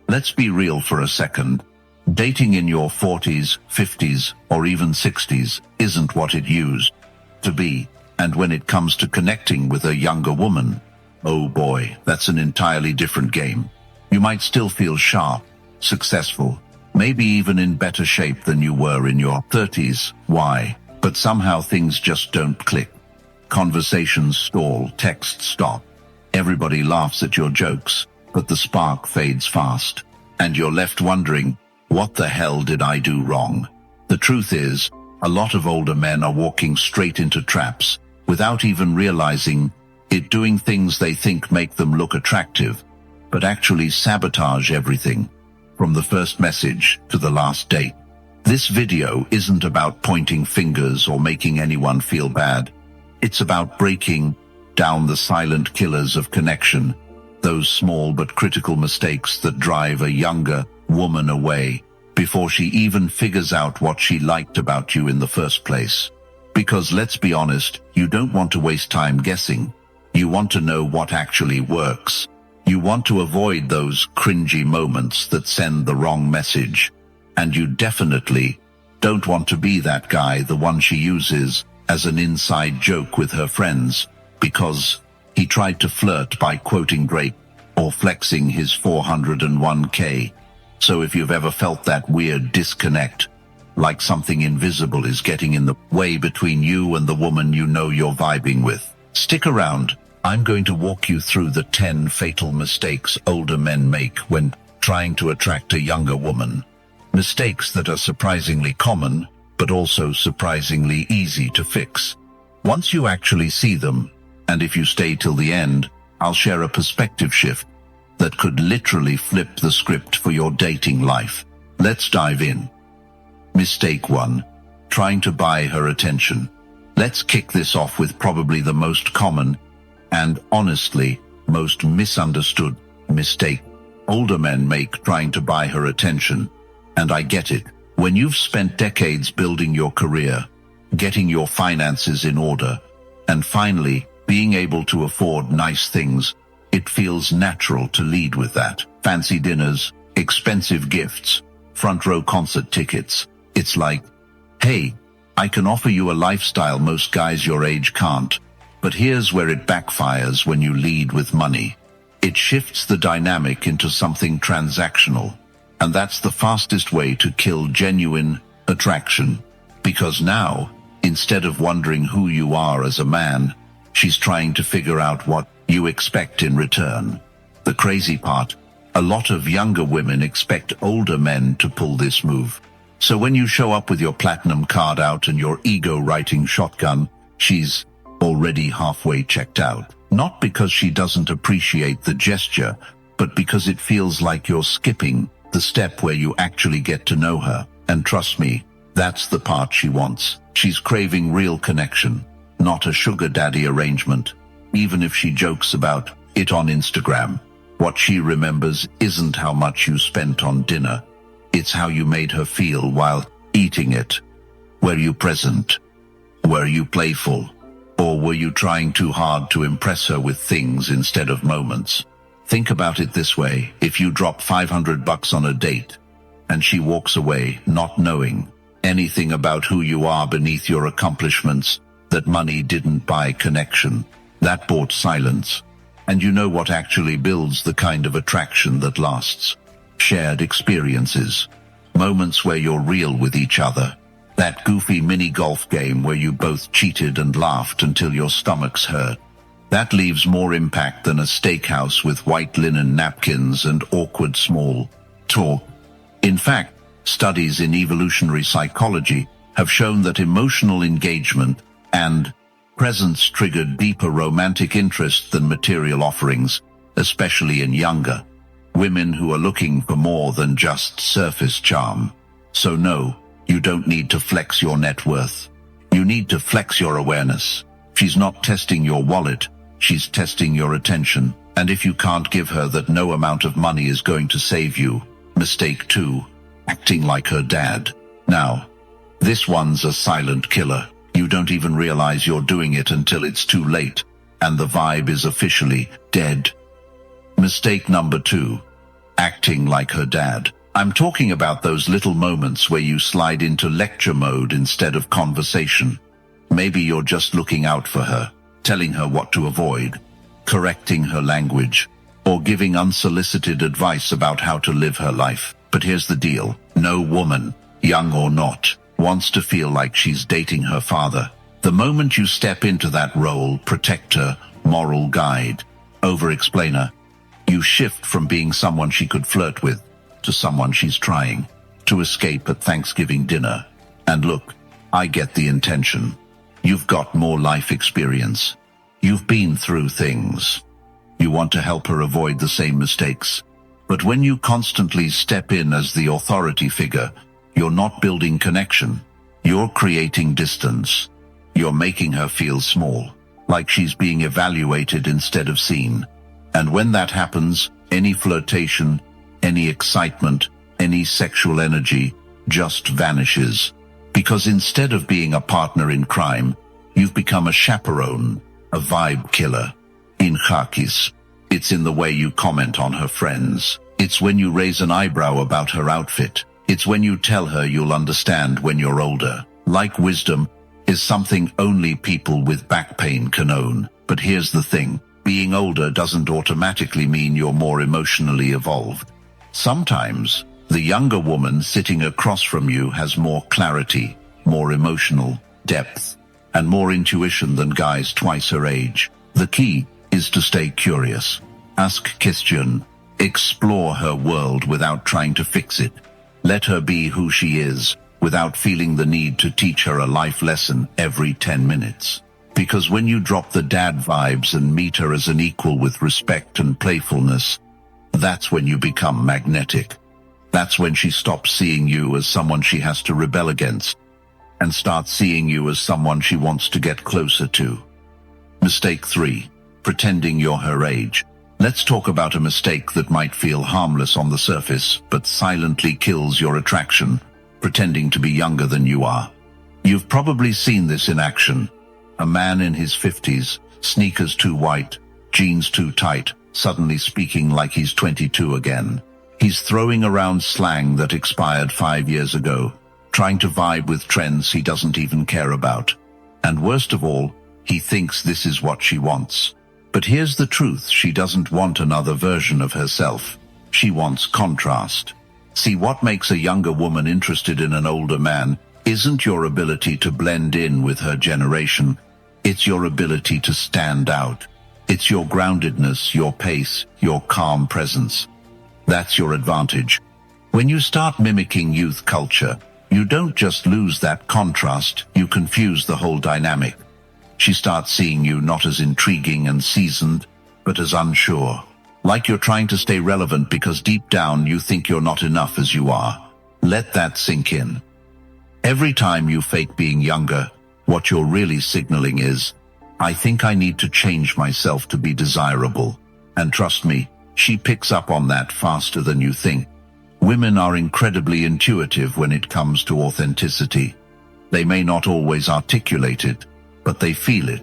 Let's be real for a second. Dating in your 40s, 50s, or even 60s isn't what it used to be. And when it comes to connecting with a younger woman, oh boy, that's an entirely different game. You might still feel sharp, successful, maybe even in better shape than you were in your 30s. Why? But somehow things just don't click. Conversations stall, texts stop. Everybody laughs at your jokes, but the spark fades fast. And you're left wondering, what the hell did I do wrong? The truth is, a lot of older men are walking straight into traps without even realizing it, doing things they think make them look attractive, but actually sabotage everything, from the first message to the last date. This video isn't about pointing fingers or making anyone feel bad. It's about breaking down the silent killers of connection, those small but critical mistakes that drive a younger woman away before she even figures out what she liked about you in the first place. Because let's be honest, you don't want to waste time guessing. You want to know what actually works. You want to avoid those cringy moments that send the wrong message. And you definitely don't want to be that guy, the one she uses as an inside joke with her friends, because he tried to flirt by quoting Drake or flexing his 401k. So if you've ever felt that weird disconnect, like something invisible is getting in the way between you and the woman you know you're vibing with, stick around. I'm going to walk you through the 10 fatal mistakes older men make when trying to attract a younger woman. Mistakes that are surprisingly common, but also surprisingly easy to fix. Once you actually see them, and if you stay till the end, I'll share a perspective shift that could literally flip the script for your dating life. Let's dive in. Mistake 1. Trying to buy her attention. Let's kick this off with probably the most common and, honestly, most misunderstood mistake older men make trying to buy her attention. And I get it. When you've spent decades building your career, getting your finances in order, and finally being able to afford nice things, it feels natural to lead with that. Fancy dinners, expensive gifts, front row concert tickets. It's like, hey, I can offer you a lifestyle most guys your age can't. But here's where it backfires when you lead with money. It shifts the dynamic into something transactional. And that's the fastest way to kill genuine attraction. Because now, instead of wondering who you are as a man, she's trying to figure out what you expect in return. The crazy part, a lot of younger women expect older men to pull this move. So when you show up with your platinum card out and your ego-writing shotgun, she's already halfway checked out. Not because she doesn't appreciate the gesture, but because it feels like you're skipping the step where you actually get to know her. And trust me, that's the part she wants. She's craving real connection, not a sugar daddy arrangement. Even if she jokes about it on Instagram, what she remembers isn't how much you spent on dinner. It's how you made her feel while eating it. Were you present? Were you playful? Or were you trying too hard to impress her with things instead of moments? Think about it this way. If you drop $500 on a date and she walks away not knowing anything about who you are beneath your accomplishments, that money didn't buy connection. That bought silence. And you know what actually builds the kind of attraction that lasts? Shared experiences. Moments where you're real with each other. That goofy mini golf game where you both cheated and laughed until your stomachs hurt. That leaves more impact than a steakhouse with white linen napkins and awkward small talk. In fact, studies in evolutionary psychology have shown that emotional engagement and presence triggered deeper romantic interest than material offerings, especially in younger women who are looking for more than just surface charm. So no, you don't need to flex your net worth. You need to flex your awareness. She's not testing your wallet, she's testing your attention. And if you can't give her that, no amount of money is going to save you. Mistake 2, acting like her dad. Now, this one's a silent killer. You don't even realize you're doing it until it's too late, and the vibe is officially dead. Mistake number 2, acting like her dad. I'm talking about those little moments where you slide into lecture mode instead of conversation. Maybe you're just looking out for her, telling her what to avoid, correcting her language, or giving unsolicited advice about how to live her life. But here's the deal. No woman, young or not, wants to feel like she's dating her father. The moment you step into that role, protector, moral guide, over-explainer, you shift from being someone she could flirt with to someone she's trying to escape at Thanksgiving dinner. And look, I get the intention. You've got more life experience. You've been through things. You want to help her avoid the same mistakes. But when you constantly step in as the authority figure, you're not building connection. You're creating distance. You're making her feel small, like she's being evaluated instead of seen. And when that happens, any flirtation, any excitement, any sexual energy just vanishes. Because instead of being a partner in crime, you've become a chaperone, a vibe killer. In khakis, it's in the way you comment on her friends. It's when you raise an eyebrow about her outfit. It's when you tell her you'll understand when you're older. Like wisdom is something only people with back pain can own. But here's the thing. Being older doesn't automatically mean you're more emotionally evolved. Sometimes, the younger woman sitting across from you has more clarity, more emotional depth, and more intuition than guys twice her age. The key is to stay curious. Ask question. Explore her world without trying to fix it. Let her be who she is, without feeling the need to teach her a life lesson every 10 minutes. Because when you drop the dad vibes and meet her as an equal with respect and playfulness, that's when you become magnetic. That's when she stops seeing you as someone she has to rebel against, and starts seeing you as someone she wants to get closer to. Mistake 3. Pretending you're her age. Let's talk about a mistake that might feel harmless on the surface, but silently kills your attraction, pretending to be younger than you are. You've probably seen this in action. A man in his 50s, sneakers too white, jeans too tight, suddenly speaking like he's 22 again. He's throwing around slang that expired 5 years ago, trying to vibe with trends he doesn't even care about. And worst of all, he thinks this is what she wants. But here's the truth, she doesn't want another version of herself. She wants contrast. See, what makes a younger woman interested in an older man isn't your ability to blend in with her generation. It's your ability to stand out. It's your groundedness, your pace, your calm presence. That's your advantage. When you start mimicking youth culture, you don't just lose that contrast, you confuse the whole dynamic. She starts seeing you not as intriguing and seasoned, but as unsure. Like you're trying to stay relevant because deep down you think you're not enough as you are. Let that sink in. Every time you fake being younger, what you're really signaling is, I think I need to change myself to be desirable. And trust me, she picks up on that faster than you think. Women are incredibly intuitive when it comes to authenticity. They may not always articulate it, but they feel it.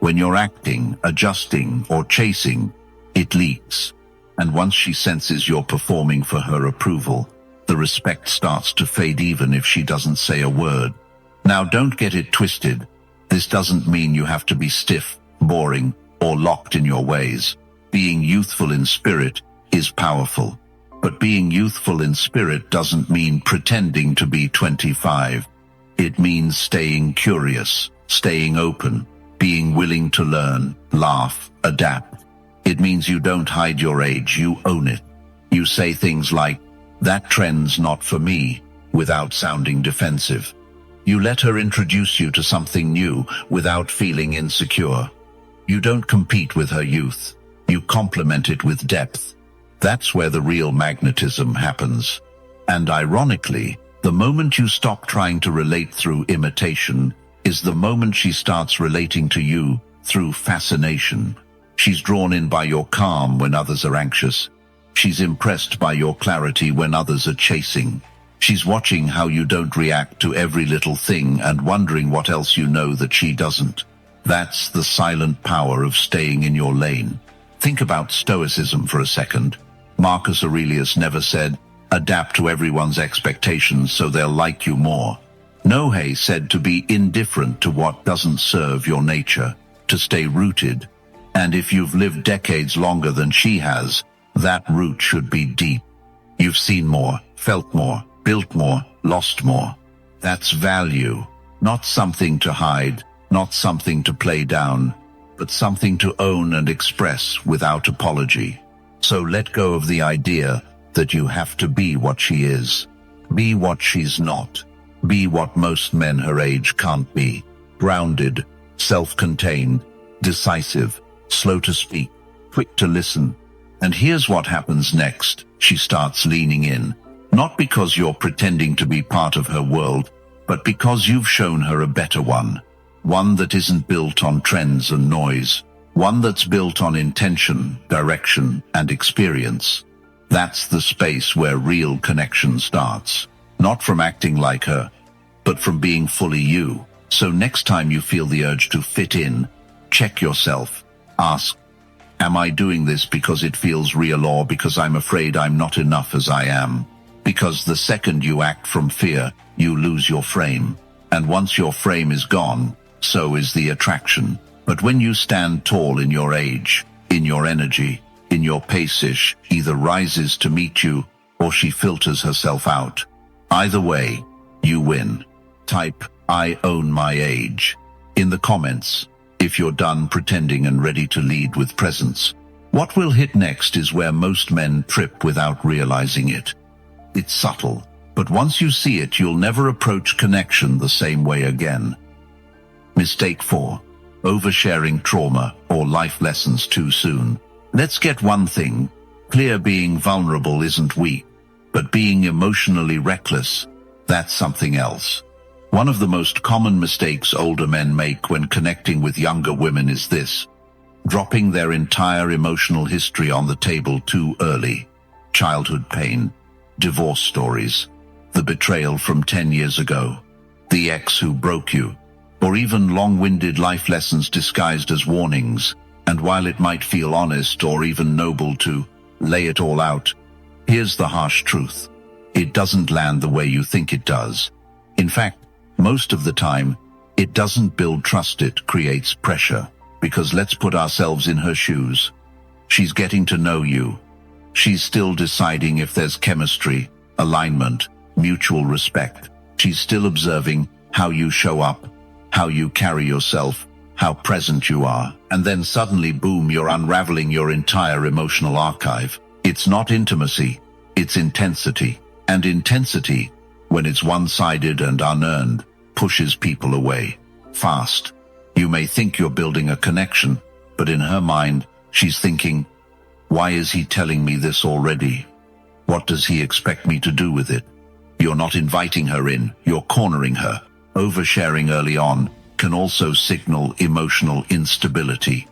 When you're acting, adjusting, or chasing, it leaks. And once she senses you're performing for her approval, the respect starts to fade even if she doesn't say a word. Now don't get it twisted. This doesn't mean you have to be stiff, boring, or locked in your ways. Being youthful in spirit is powerful. But being youthful in spirit doesn't mean pretending to be 25. It means staying curious, staying open, being willing to learn, laugh, adapt. It means you don't hide your age, you own it. You say things like, that trend's not for me, without sounding defensive. You let her introduce you to something new without feeling insecure. You don't compete with her youth. You complement it with depth. That's where the real magnetism happens. And ironically, the moment you stop trying to relate through imitation is the moment she starts relating to you through fascination. She's drawn in by your calm when others are anxious. She's impressed by your clarity when others are chasing. She's watching how you don't react to every little thing and wondering what else you know that she doesn't. That's the silent power of staying in your lane. Think about Stoicism for a second. Marcus Aurelius never said, adapt to everyone's expectations so they'll like you more. No, he said to be indifferent to what doesn't serve your nature, to stay rooted. And if you've lived decades longer than she has, that root should be deep. You've seen more, felt more, built more, lost more. That's value, not something to hide, not something to play down, but something to own and express without apology. So let go of the idea that you have to be what she is. Be what she's not. Be what most men her age can't be. Grounded, self-contained, decisive, slow to speak, quick to listen. And here's what happens next. She starts leaning in, not because you're pretending to be part of her world, but because you've shown her a better one. One that isn't built on trends and noise. One that's built on intention, direction, and experience. That's the space where real connection starts. Not from acting like her, but from being fully you. So next time you feel the urge to fit in, check yourself. Ask, am I doing this because it feels real or because I'm afraid I'm not enough as I am? Because the second you act from fear, you lose your frame. And once your frame is gone, so is the attraction. But when you stand tall in your age, in your energy, in your pace, either rises to meet you or she filters herself out. Either way, you win. Type, I own my age, in the comments, if you're done pretending and ready to lead with presence. What will hit next is where most men trip without realizing it. It's subtle, but once you see it, you'll never approach connection the same way again. Mistake 4. Oversharing trauma or life lessons too soon. Let's get one thing clear: being vulnerable isn't weak, but being emotionally reckless, that's something else. One of the most common mistakes older men make when connecting with younger women is this: dropping their entire emotional history on the table too early. Childhood pain, divorce stories, the betrayal from 10 years ago, the ex who broke you, or even long-winded life lessons disguised as warnings. And while it might feel honest or even noble to lay it all out, here's the harsh truth. It doesn't land the way you think it does. In fact, most of the time, it doesn't build trust, it creates pressure. Because let's put ourselves in her shoes. She's getting to know you. She's still deciding if there's chemistry, alignment, mutual respect. She's still observing how you show up, how you carry yourself, how present you are. And then suddenly, boom, you're unraveling your entire emotional archive. It's not intimacy, it's intensity. And intensity, when it's one-sided and unearned, pushes people away. Fast. You may think you're building a connection, but in her mind, she's thinking, why is he telling me this already? What does he expect me to do with it? You're not inviting her in, you're cornering her. Oversharing early on can also signal emotional instability.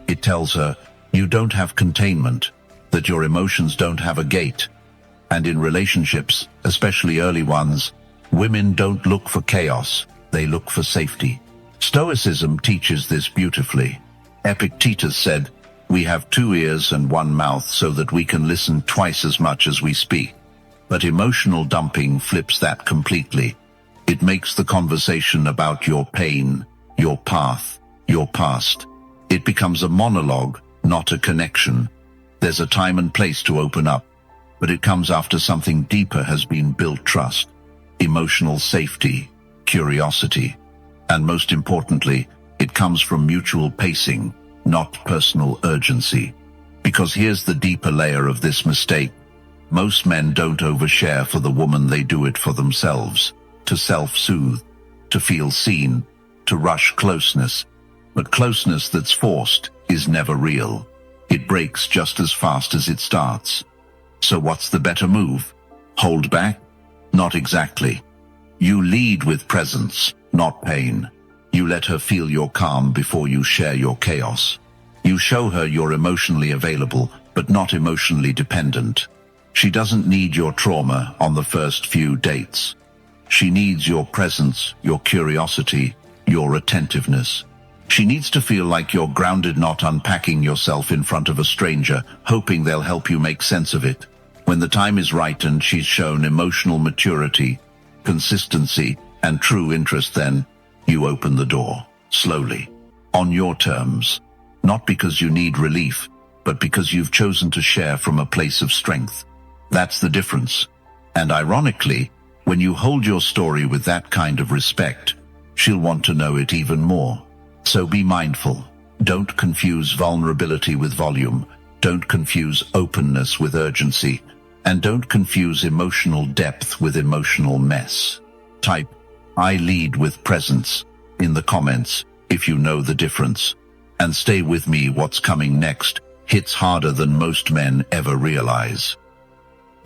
It tells her you don't have containment, that your emotions don't have a gate. And in relationships, especially early ones, women don't look for chaos, they look for safety. Stoicism teaches this beautifully. Epictetus said, we have 2 ears and 1 mouth so that we can listen twice as much as we speak. But emotional dumping flips that completely. It makes the conversation about your pain, your path, your past. It becomes a monologue, not a connection. There's a time and place to open up, but it comes after something deeper has been built: trust, emotional safety, curiosity. And most importantly, it comes from mutual pacing, not personal urgency. Because here's the deeper layer of this mistake. Most men don't overshare for the woman, they do it for themselves. To self-soothe, to feel seen, to rush closeness. But closeness that's forced is never real. It breaks just as fast as it starts. So what's the better move? Hold back? Not exactly. You lead with presence, not pain. You let her feel your calm before you share your chaos. You show her you're emotionally available, but not emotionally dependent. She doesn't need your trauma on the first few dates. She needs your presence, your curiosity, your attentiveness. She needs to feel like you're grounded, not unpacking yourself in front of a stranger, hoping they'll help you make sense of it. When the time is right and she's shown emotional maturity, consistency, and true interest, then you open the door, slowly, on your terms. Not because you need relief, but because you've chosen to share from a place of strength. That's the difference. And ironically, when you hold your story with that kind of respect, she'll want to know it even more. So be mindful. Don't confuse vulnerability with volume. Don't confuse openness with urgency. And don't confuse emotional depth with emotional mess. Type, "I lead with presence," in the comments if you know the difference. And stay with me, what's coming next hits harder than most men ever realize.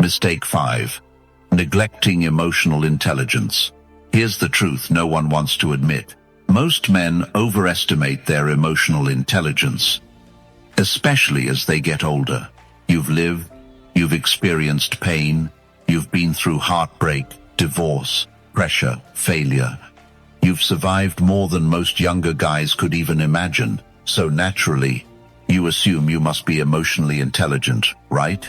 Mistake 5. Neglecting emotional intelligence. Here's the truth no one wants to admit. Most men overestimate their emotional intelligence, especially as they get older. You've lived, you've experienced pain, you've been through heartbreak, divorce, pressure, failure. You've survived more than most younger guys could even imagine. So naturally, you assume you must be emotionally intelligent, right?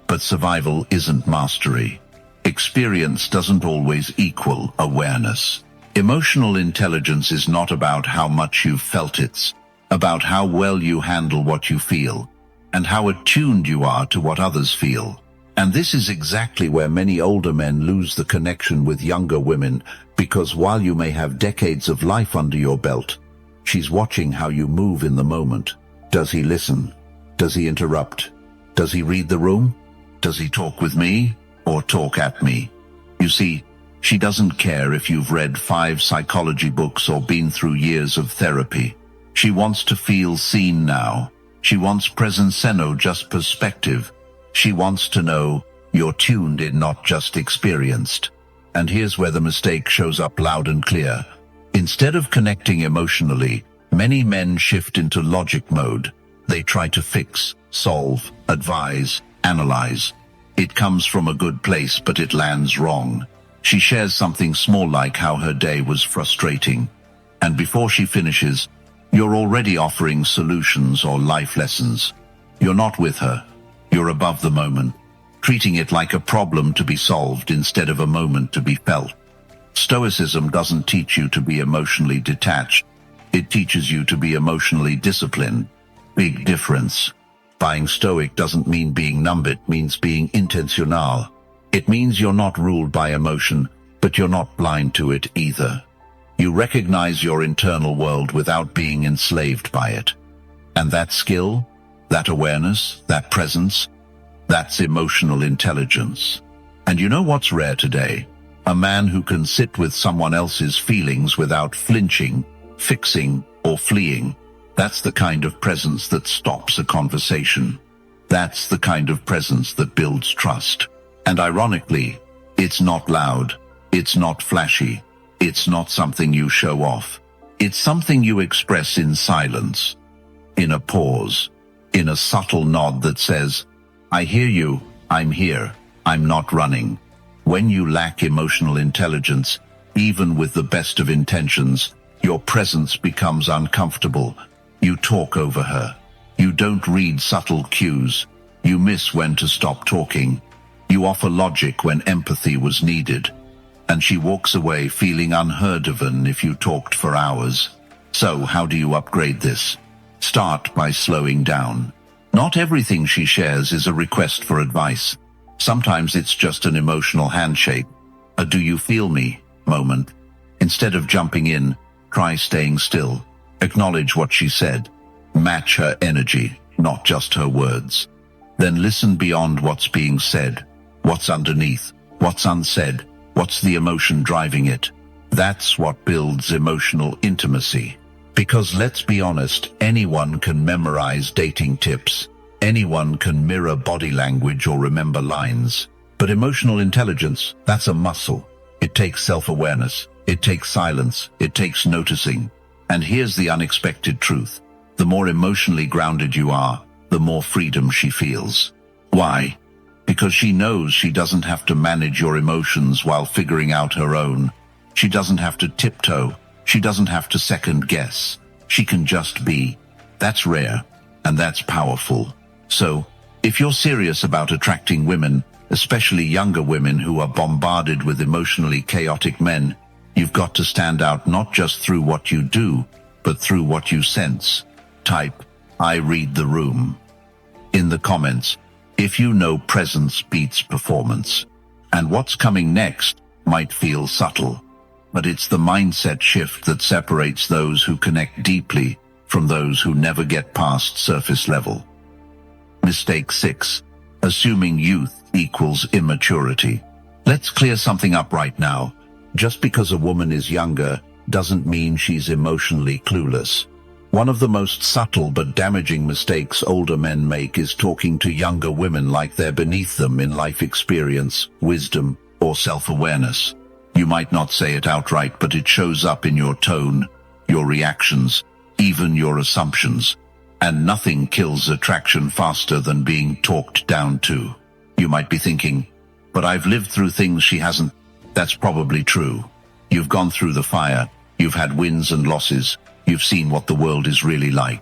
But survival isn't mastery. Experience doesn't always equal awareness. Emotional intelligence is not about how much you've felt, it's about how well you handle what you feel, and how attuned you are to what others feel. And this is exactly where many older men lose the connection with younger women, because while you may have decades of life under your belt, she's watching how you move in the moment. Does he listen? Does he interrupt? Does he read the room? Does he talk with me or talk at me? You see, she doesn't care if you've read 5 psychology books or been through years of therapy. She wants to feel seen now. She wants presenseno, just perspective. She wants to know you're tuned in, not just experienced. And here's where the mistake shows up loud and clear. Instead of connecting emotionally, many men shift into logic mode. They try to fix, solve, advise, analyze. It comes from a good place, but it lands wrong. She shares something small like how her day was frustrating. And before she finishes, you're already offering solutions or life lessons. You're not with her. You're above the moment, treating it like a problem to be solved instead of a moment to be felt. Stoicism doesn't teach you to be emotionally detached. It teaches you to be emotionally disciplined. Big difference. Being Stoic doesn't mean being numb, it means being intentional. It means you're not ruled by emotion, but you're not blind to it either. You recognize your internal world without being enslaved by it. And that skill, that awareness, that presence, that's emotional intelligence. And you know what's rare today? A man who can sit with someone else's feelings without flinching, fixing, or fleeing. That's the kind of presence that stops a conversation. That's the kind of presence that builds trust. And ironically, it's not loud, it's not flashy, it's not something you show off. It's something you express in silence, in a pause, in a subtle nod that says, "I hear you, I'm here, I'm not running." When you lack emotional intelligence, even with the best of intentions, your presence becomes uncomfortable. You talk over her. You don't read subtle cues. You miss when to stop talking. You offer logic when empathy was needed. And she walks away feeling unheard of if you talked for hours. So how do you upgrade this? Start by slowing down. Not everything she shares is a request for advice. Sometimes it's just an emotional handshake, a "do you feel me" moment. Instead of jumping in, try staying still. Acknowledge what she said. Match her energy, not just her words. Then listen beyond what's being said. What's underneath? What's unsaid? What's the emotion driving it? That's what builds emotional intimacy. Because let's be honest, anyone can memorize dating tips. Anyone can mirror body language or remember lines. But emotional intelligence, that's a muscle. It takes self-awareness. It takes silence. It takes noticing. And here's the unexpected truth. The more emotionally grounded you are, the more freedom she feels. Why? Because she knows she doesn't have to manage your emotions while figuring out her own. She doesn't have to tiptoe. She doesn't have to second guess. She can just be. That's rare, and that's powerful. So, if you're serious about attracting women, especially younger women who are bombarded with emotionally chaotic men, you've got to stand out not just through what you do, but through what you sense. Type, "I read the room" in the comments if you know presence beats performance. And what's coming next might feel subtle, but it's the mindset shift that separates those who connect deeply from those who never get past surface level. Mistake 6. Assuming youth equals immaturity. Let's clear something up right now. Just because a woman is younger doesn't mean she's emotionally clueless. One of the most subtle but damaging mistakes older men make is talking to younger women like they're beneath them in life experience, wisdom, or self-awareness. You might not say it outright, but it shows up in your tone, your reactions, even your assumptions. And nothing kills attraction faster than being talked down to. You might be thinking, "But I've lived through things she hasn't." That's probably true. You've gone through the fire, you've had wins and losses, you've seen what the world is really like.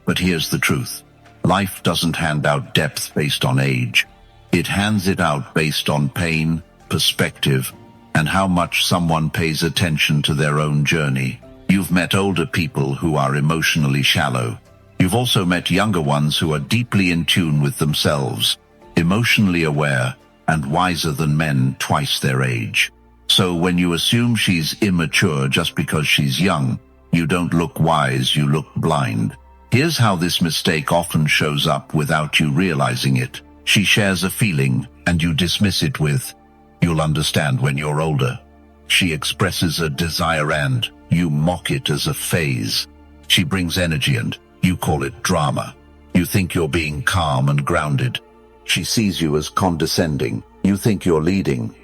But here's the truth. Life doesn't hand out depth based on age. It hands it out based on pain, perspective, and how much someone pays attention to their own journey. You've met older people who are emotionally shallow. You've also met younger ones who are deeply in tune with themselves, emotionally aware, and wiser than men twice their age. So when you assume she's immature just because she's young, you don't look wise, you look blind. Here's how this mistake often shows up without you realizing it. She shares a feeling, and you dismiss it with, "You'll understand when you're older." She expresses a desire and you mock it as a phase. She brings energy and you call it drama. You think you're being calm and grounded. She sees you as condescending. You think you're leading.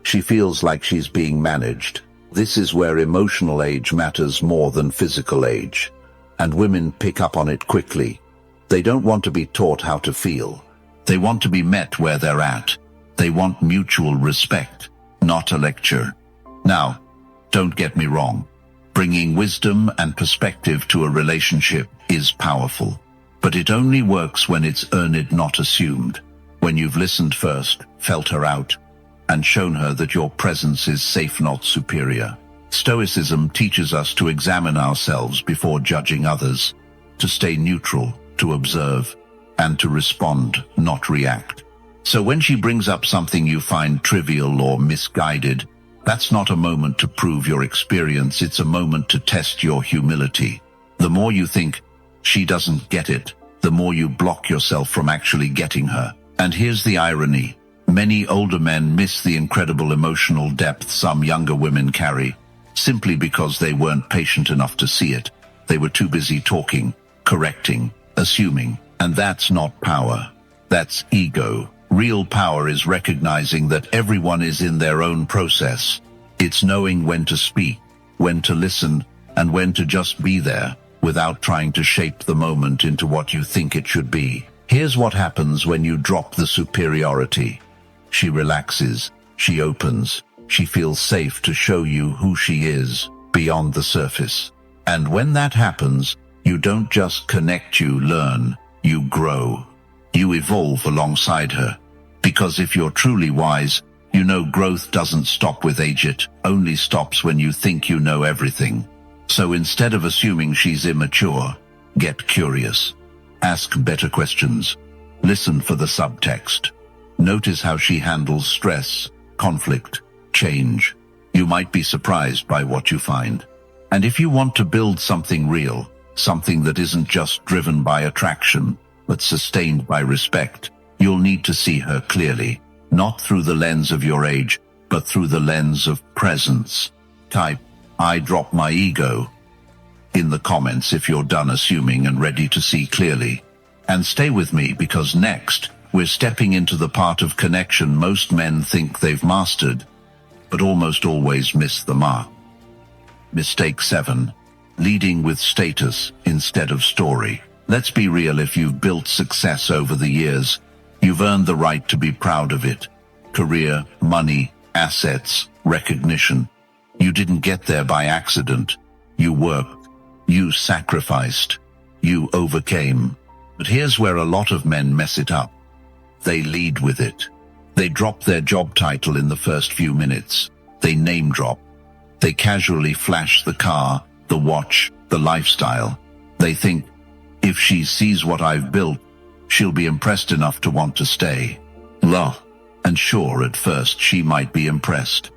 She feels like she's being managed. This is where emotional age matters more than physical age. And women pick up on it quickly. They don't want to be taught how to feel. They want to be met where they're at. They want mutual respect, not a lecture. Now, don't get me wrong. Bringing wisdom and perspective to a relationship is powerful. But it only works when it's earned, not assumed. When you've listened first, felt her out, and shown her that your presence is safe, not superior. Stoicism teaches us to examine ourselves before judging others, to stay neutral, to observe, and to respond, not react. So when she brings up something you find trivial or misguided, that's not a moment to prove your experience, it's a moment to test your humility. The more you think, "She doesn't get it," the more you block yourself from actually getting her. And here's the irony. Many older men miss the incredible emotional depth some younger women carry, simply because they weren't patient enough to see it. They were too busy talking, correcting, assuming. And that's not power. That's ego. Real power is recognizing that everyone is in their own process. It's knowing when to speak, when to listen, and when to just be there, without trying to shape the moment into what you think it should be. Here's what happens when you drop the superiority. She relaxes, she opens, she feels safe to show you who she is, beyond the surface. And when that happens, you don't just connect, you learn, you grow. You evolve alongside her. Because if you're truly wise, you know growth doesn't stop with age, it only stops when you think you know everything. So instead of assuming she's immature, get curious. Ask better questions. Listen for the subtext. Notice how she handles stress, conflict, change. You might be surprised by what you find. And if you want to build something real, something that isn't just driven by attraction, but sustained by respect, you'll need to see her clearly, not through the lens of your age, but through the lens of presence. Type, "I drop my ego" in the comments if you're done assuming and ready to see clearly. And stay with me, because next, we're stepping into the part of connection most men think they've mastered, but almost always miss the mark. Mistake 7. Leading with status instead of story. Let's be real, if you've built success over the years, you've earned the right to be proud of it. Career, money, assets, recognition. You didn't get there by accident. You worked, You sacrificed. You overcame. But here's where a lot of men mess it up. They lead with it. They drop their job title in the first few minutes. They name drop. They casually flash the car, the watch, the lifestyle. They think, if she sees what I've built, she'll be impressed enough to want to stay. Well, and sure, at first she might be impressed.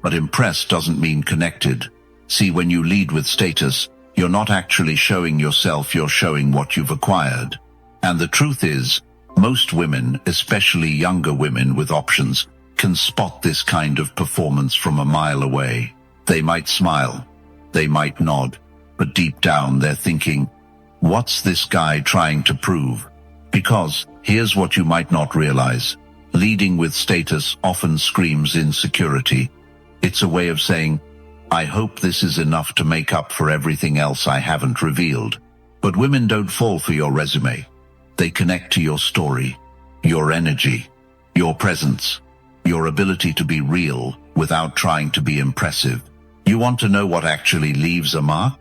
But impressed doesn't mean connected. See, when you lead with status, you're not actually showing yourself, you're showing what you've acquired. And the truth is, most women, especially younger women with options, can spot this kind of performance from a mile away. They might smile, they might nod, but deep down they're thinking, what's this guy trying to prove? Because, here's what you might not realize. Leading with status often screams insecurity. It's a way of saying, I hope this is enough to make up for everything else I haven't revealed. But women don't fall for your resume. They connect to your story, your energy, your presence, your ability to be real without trying to be impressive. You want to know what actually leaves a mark?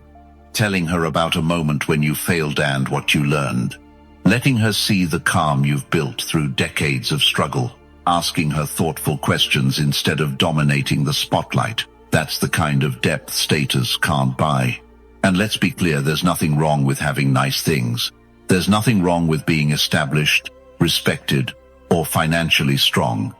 Telling her about a moment when you failed and what you learned. Letting her see the calm you've built through decades of struggle. Asking her thoughtful questions instead of dominating the spotlight. That's the kind of depth status can't buy. And let's be clear, there's nothing wrong with having nice things. There's nothing wrong with being established, respected, or financially strong.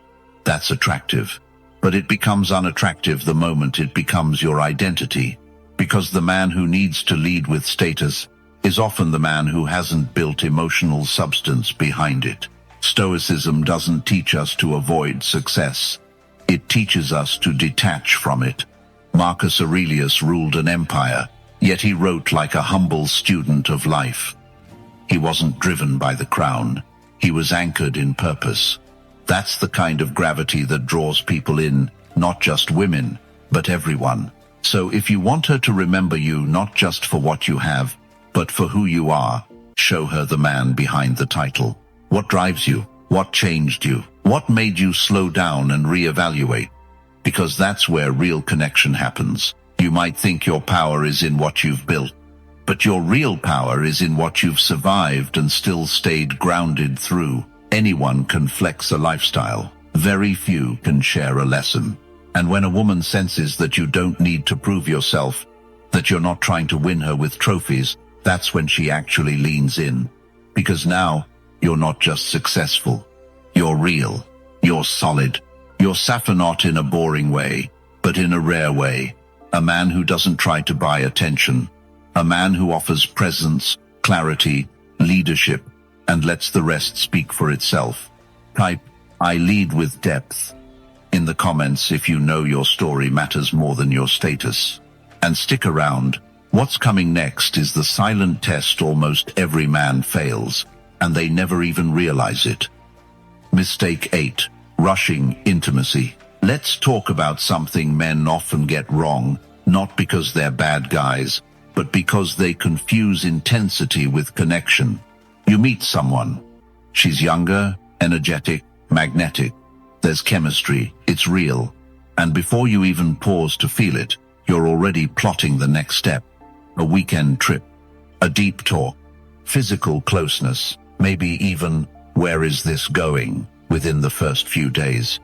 That's attractive. But it becomes unattractive the moment it becomes your identity. Because the man who needs to lead with status is often the man who hasn't built emotional substance behind it. Stoicism doesn't teach us to avoid success. It teaches us to detach from it. Marcus Aurelius ruled an empire, yet he wrote like a humble student of life. He wasn't driven by the crown. He was anchored in purpose. That's the kind of gravity that draws people in, not just women, but everyone. So if you want her to remember you not just for what you have, but for who you are, show her the man behind the title. What drives you? What changed you? What made you slow down and reevaluate? Because that's where real connection happens. You might think your power is in what you've built, but your real power is in what you've survived and still stayed grounded through. Anyone can flex a lifestyle. Very few can share a lesson. And when a woman senses that you don't need to prove yourself, that you're not trying to win her with trophies, that's when she actually leans in. Because now, you're not just successful. You're real. You're solid. You're Sappho, not in a boring way, but in a rare way. A man who doesn't try to buy attention. A man who offers presence, clarity, leadership, and lets the rest speak for itself. Type, I lead with depth, in the comments if you know your story matters more than your status. And stick around. What's coming next is the silent test almost every man fails, and they never even realize it. Mistake 8. Rushing intimacy. Let's talk about something men often get wrong, not because they're bad guys, but because they confuse intensity with connection. You meet someone. She's younger, energetic, magnetic. There's chemistry, it's real. And before you even pause to feel it, you're already plotting the next step. A weekend trip, a deep talk, physical closeness, maybe even, where is this going, within the first few days.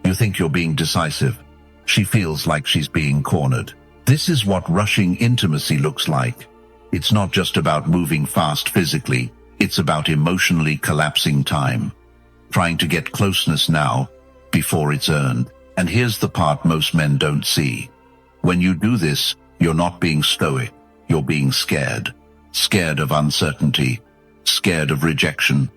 You think you're being decisive. She feels like she's being cornered. This is what rushing intimacy looks like. It's not just about moving fast physically, it's about emotionally collapsing time. Trying to get closeness now, before it's earned. And here's the part most men don't see. When you do this, you're not being stoic, you're being scared. Scared of uncertainty, scared of rejection,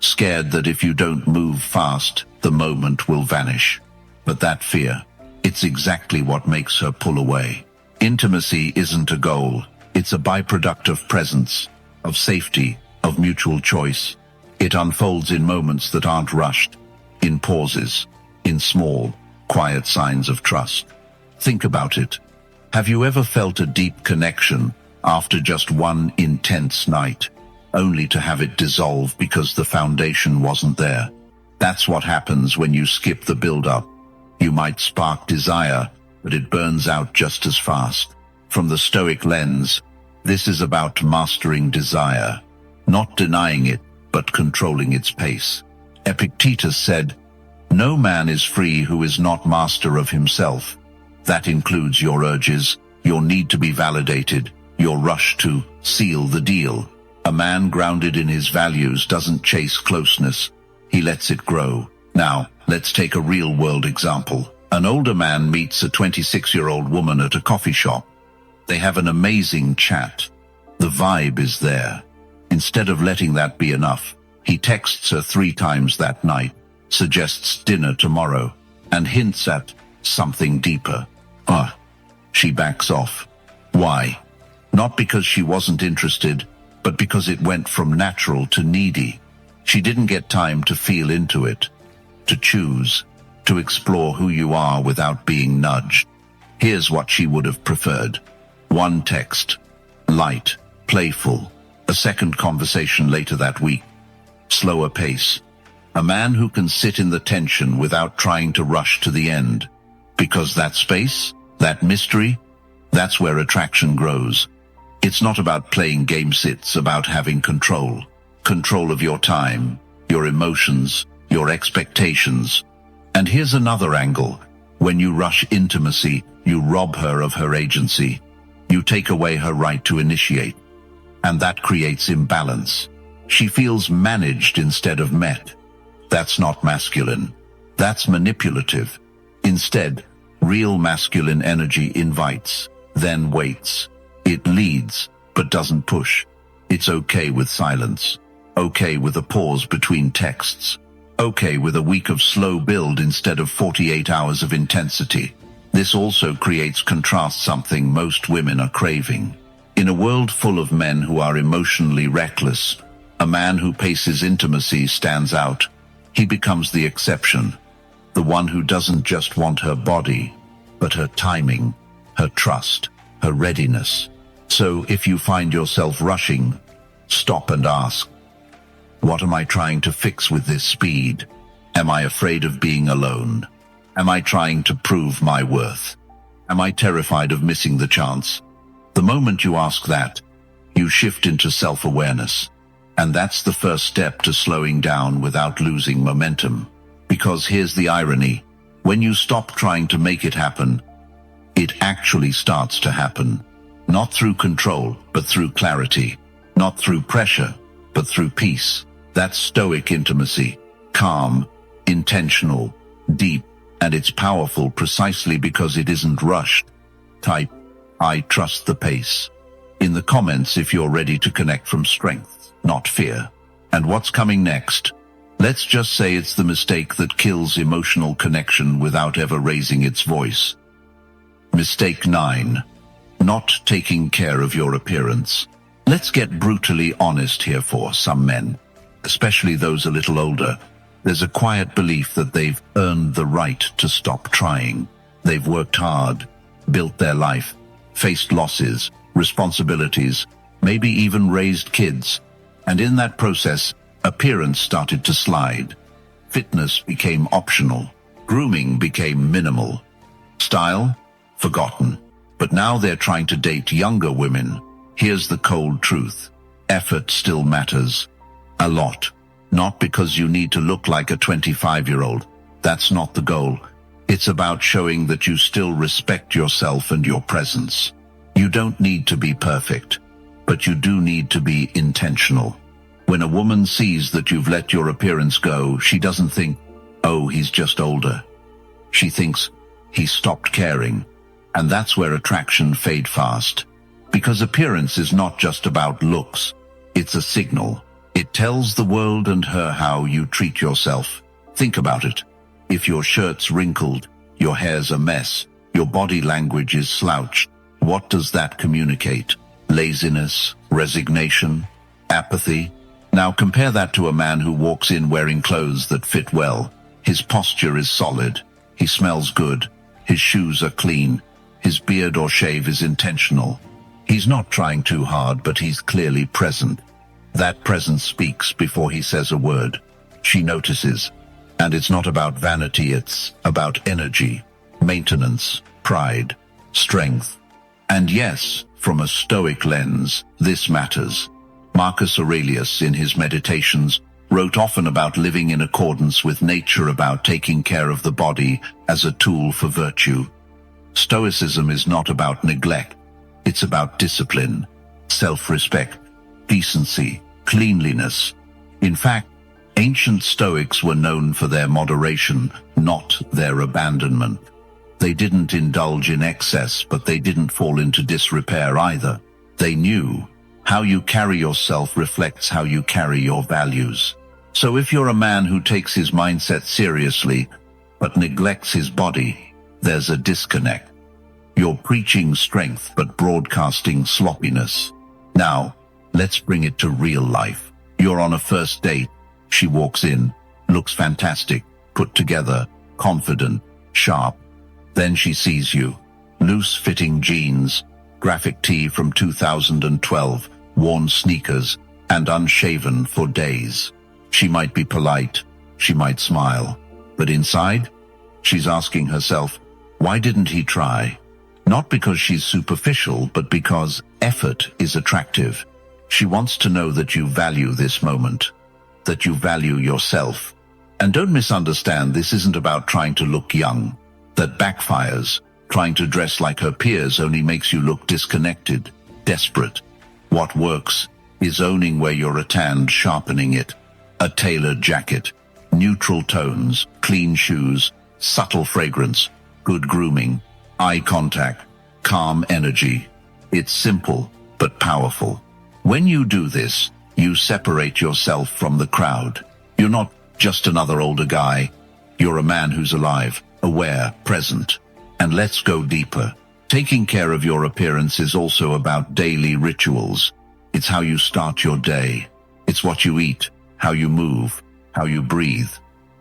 scared that if you don't move fast, the moment will vanish. But that fear, it's exactly what makes her pull away. Intimacy isn't a goal, it's a byproduct of presence, of safety, of mutual choice. It unfolds in moments that aren't rushed, in pauses, in small, quiet signs of trust. Think about it. Have you ever felt a deep connection after just one intense night, only to have it dissolve because the foundation wasn't there? That's what happens when you skip the build-up. You might spark desire, but it burns out just as fast. From the Stoic lens, This is about mastering desire, not denying it, but controlling its pace. Epictetus said, "No man is free who is not master of himself." That includes your urges, your need to be validated, your rush to seal the deal. A man grounded in his values doesn't chase closeness, he lets it grow. Now, let's take a real-world example. An older man meets a 26-year-old woman at a coffee shop. They have an amazing chat. The vibe is there. Instead of letting that be enough, he texts her 3 times that night, suggests dinner tomorrow, and hints at something deeper. She backs off. Why? Not because she wasn't interested, but because it went from natural to needy. She didn't get time to feel into it, to choose, to explore who you are without being nudged. Here's what she would have preferred. 1 text, light, playful. A second conversation later that week. Slower pace. A man who can sit in the tension without trying to rush to the end. Because that space, that mystery, that's where attraction grows. It's not about playing games, it's about having control. Control of your time, your emotions, your expectations. And here's another angle. When you rush intimacy, you rob her of her agency. You take away her right to initiate. And that creates imbalance. She feels managed instead of met. That's not masculine. That's manipulative. Instead, real masculine energy invites, then waits. It leads, but doesn't push. It's okay with silence. Okay with a pause between texts. Okay with a week of slow build instead of 48 hours of intensity. This also creates contrast, something most women are craving. In a world full of men who are emotionally reckless, a man who paces intimacy stands out. He becomes the exception, the one who doesn't just want her body, but her timing, her trust, her readiness. So if you find yourself rushing, stop and ask, what am I trying to fix with this speed? Am I afraid of being alone? Am I trying to prove my worth? Am I terrified of missing the chance? The moment you ask that, you shift into self-awareness. And that's the first step to slowing down without losing momentum. Because here's the irony. When you stop trying to make it happen, it actually starts to happen. Not through control, but through clarity. Not through pressure, but through peace. That's Stoic intimacy. Calm, intentional, deep, and it's powerful precisely because it isn't rushed. Type, "I trust the pace" in the comments if you're ready to connect from strength, not fear. And what's coming next? Let's just say it's the mistake that kills emotional connection without ever raising its voice. Mistake 9. Not taking care of your appearance. Let's get brutally honest here for some men, especially those a little older. There's a quiet belief that they've earned the right to stop trying. They've worked hard, built their life, faced losses, responsibilities, maybe even raised kids. And in that process, appearance started to slide. Fitness became optional. Grooming became minimal. Style? Forgotten. But now they're trying to date younger women. Here's the cold truth. Effort still matters. A lot. Not because you need to look like a 25-year-old. That's not the goal. It's about showing that you still respect yourself and your presence. You don't need to be perfect, but you do need to be intentional. When a woman sees that you've let your appearance go, she doesn't think, "Oh, he's just older." She thinks, "He stopped caring." And that's where attraction fades fast. Because appearance is not just about looks. It's a signal. It tells the world and her how you treat yourself. Think about it. If your shirt's wrinkled, your hair's a mess, your body language is slouched, what does that communicate? Laziness, resignation, apathy? Now compare that to a man who walks in wearing clothes that fit well. His posture is solid. He smells good. His shoes are clean. His beard or shave is intentional. He's not trying too hard, but he's clearly present. That presence speaks before he says a word. She notices. And it's not about vanity, it's about energy, maintenance, pride, strength. And yes, from a Stoic lens, this matters. Marcus Aurelius, in his Meditations, wrote often about living in accordance with nature, about taking care of the body as a tool for virtue. Stoicism is not about neglect. It's about discipline, self-respect, decency, cleanliness. In fact, ancient Stoics were known for their moderation, not their abandonment. They didn't indulge in excess, but they didn't fall into disrepair either. They knew how you carry yourself reflects how you carry your values. So if you're a man who takes his mindset seriously, but neglects his body, there's a disconnect. You're preaching strength, but broadcasting sloppiness. Now, let's bring it to real life. You're on a first date. She walks in, looks fantastic, put together, confident, sharp. Then she sees you. Loose-fitting jeans, graphic tee from 2012, worn sneakers, and unshaven for days. She might be polite, she might smile, but inside, she's asking herself, why didn't he try? Not because she's superficial, but because effort is attractive. She wants to know that you value this moment, that you value yourself. And don't misunderstand, this isn't about trying to look young. That backfires. Trying to dress like her peers only makes you look disconnected, desperate. What works is owning where you're at and sharpening it. A tailored jacket, neutral tones, clean shoes, subtle fragrance, good grooming, eye contact, calm energy. It's simple, but powerful. When you do this, you separate yourself from the crowd. You're not just another older guy. You're a man who's alive, aware, present. And let's go deeper. Taking care of your appearance is also about daily rituals. It's how you start your day. It's what you eat, how you move, how you breathe.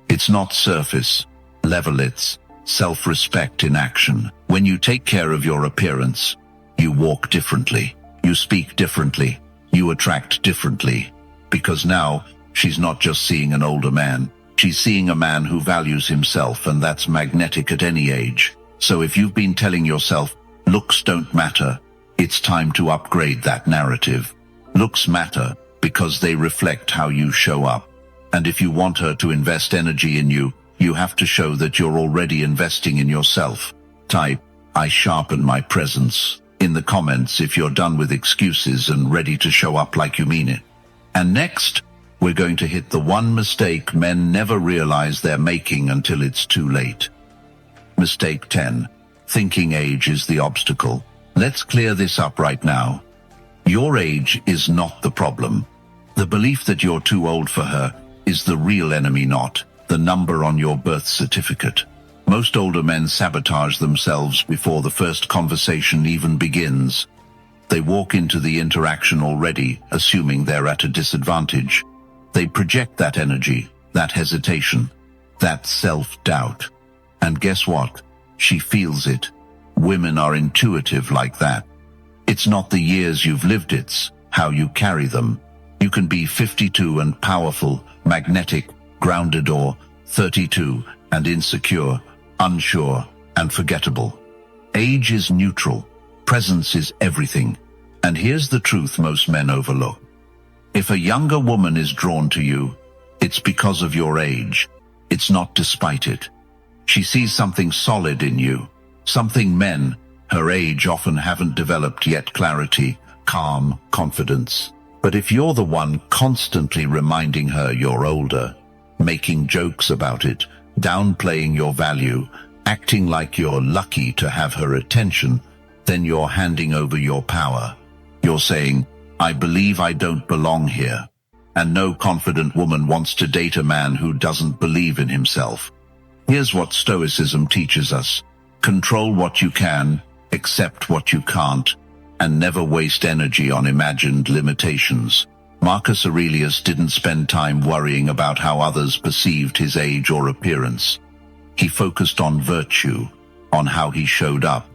It's not surface level, it's self-respect in action. When you take care of your appearance, you walk differently, you speak differently, you attract differently. Because now, she's not just seeing an older man, she's seeing a man who values himself, and that's magnetic at any age. So if you've been telling yourself, looks don't matter, it's time to upgrade that narrative. Looks matter because they reflect how you show up. And if you want her to invest energy in you, you have to show that you're already investing in yourself. Type, I sharpen my presence, in the comments if you're done with excuses and ready to show up like you mean it. And next, we're going to hit the one mistake men never realize they're making until it's too late. Mistake 10. Thinking age is the obstacle. Let's clear this up right now. Your age is not the problem. The belief that you're too old for her is the real enemy, not the number on your birth certificate. Most older men sabotage themselves before the first conversation even begins. They walk into the interaction already, assuming they're at a disadvantage. They project that energy, that hesitation, that self-doubt. And guess what? She feels it. Women are intuitive like that. It's not the years you've lived, it's how you carry them. You can be 52 and powerful, magnetic, grounded, or 32 and insecure, unsure, and forgettable. Age is neutral. Presence is everything. And here's the truth most men overlook. If a younger woman is drawn to you, it's because of your age. It's not despite it. She sees something solid in you, something men, her age, often haven't developed yet: clarity, calm, confidence. But if you're the one constantly reminding her you're older, making jokes about it, downplaying your value, acting like you're lucky to have her attention, then you're handing over your power. You're saying, I believe I don't belong here. And no confident woman wants to date a man who doesn't believe in himself. Here's what Stoicism teaches us. Control what you can, accept what you can't, and never waste energy on imagined limitations. Marcus Aurelius didn't spend time worrying about how others perceived his age or appearance. He focused on virtue, on how he showed up,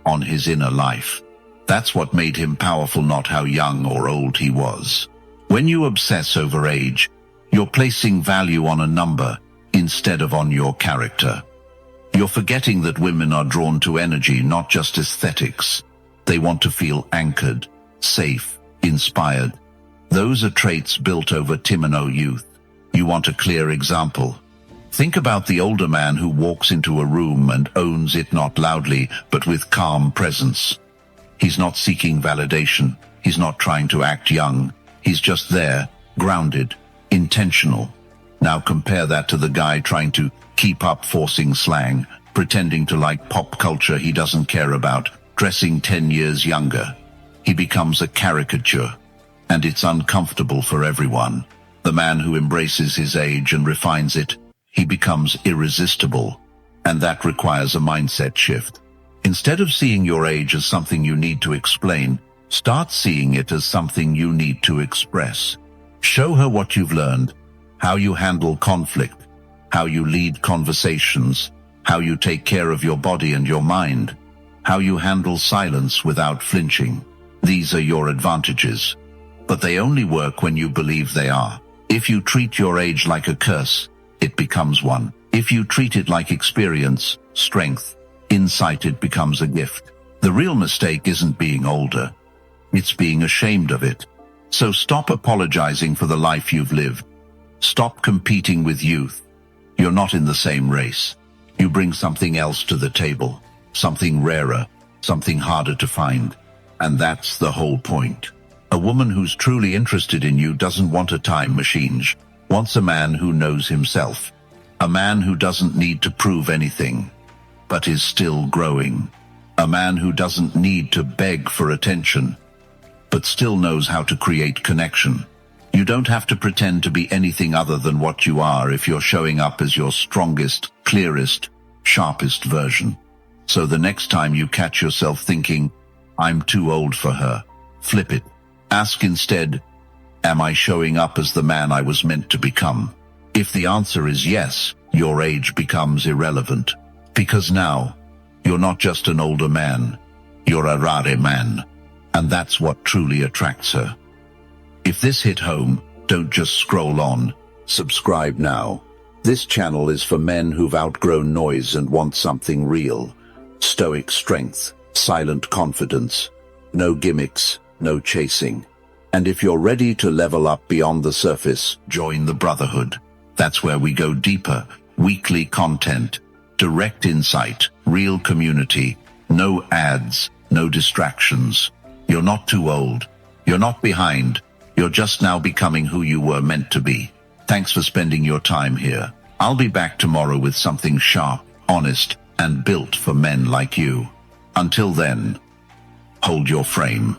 on his inner life. That's what made him powerful, not how young or old he was. When you obsess over age, you're placing value on a number instead of on your character. You're forgetting that women are drawn to energy, not just aesthetics. They want to feel anchored, safe, inspired. Those are traits built over Timino youth. You want a clear example. Think about the older man who walks into a room and owns it not loudly, but with calm presence. He's not seeking validation. He's not trying to act young. He's just there, grounded, intentional. Now compare that to the guy trying to keep up, forcing slang, pretending to like pop culture he doesn't care about, dressing 10 years younger. He becomes a caricature, and it's uncomfortable for everyone. The man who embraces his age and refines it, he becomes irresistible, and that requires a mindset shift. Instead of seeing your age as something you need to explain, start seeing it as something you need to express. Show her what you've learned, how you handle conflict, how you lead conversations, how you take care of your body and your mind, how you handle silence without flinching. These are your advantages, but they only work when you believe they are. If you treat your age like a curse, it becomes one. If you treat it like experience, strength, insight, it becomes a gift. The real mistake isn't being older. It's being ashamed of it. So stop apologizing for the life you've lived. Stop competing with youth. You're not in the same race. You bring something else to the table, something rarer, something harder to find. And that's the whole point. A woman who's truly interested in you doesn't want a time machine. She wants a man who knows himself. A man who doesn't need to prove anything, but is still growing. A man who doesn't need to beg for attention, but still knows how to create connection. You don't have to pretend to be anything other than what you are if you're showing up as your strongest, clearest, sharpest version. So the next time you catch yourself thinking, "I'm too old for her," flip it. Ask instead, "Am I showing up as the man I was meant to become?" If the answer is yes, your age becomes irrelevant. Because now, you're not just an older man, you're a rare man. And that's what truly attracts her. If this hit home, don't just scroll on. Subscribe now. This channel is for men who've outgrown noise and want something real. Stoic strength, silent confidence. No gimmicks, no chasing. And if you're ready to level up beyond the surface, join the Brotherhood. That's where we go deeper. Weekly content, direct insight, real community, no ads, no distractions. You're not too old. You're not behind. You're just now becoming who you were meant to be. Thanks for spending your time here. I'll be back tomorrow with something sharp, honest, and built for men like you. Until then, hold your frame.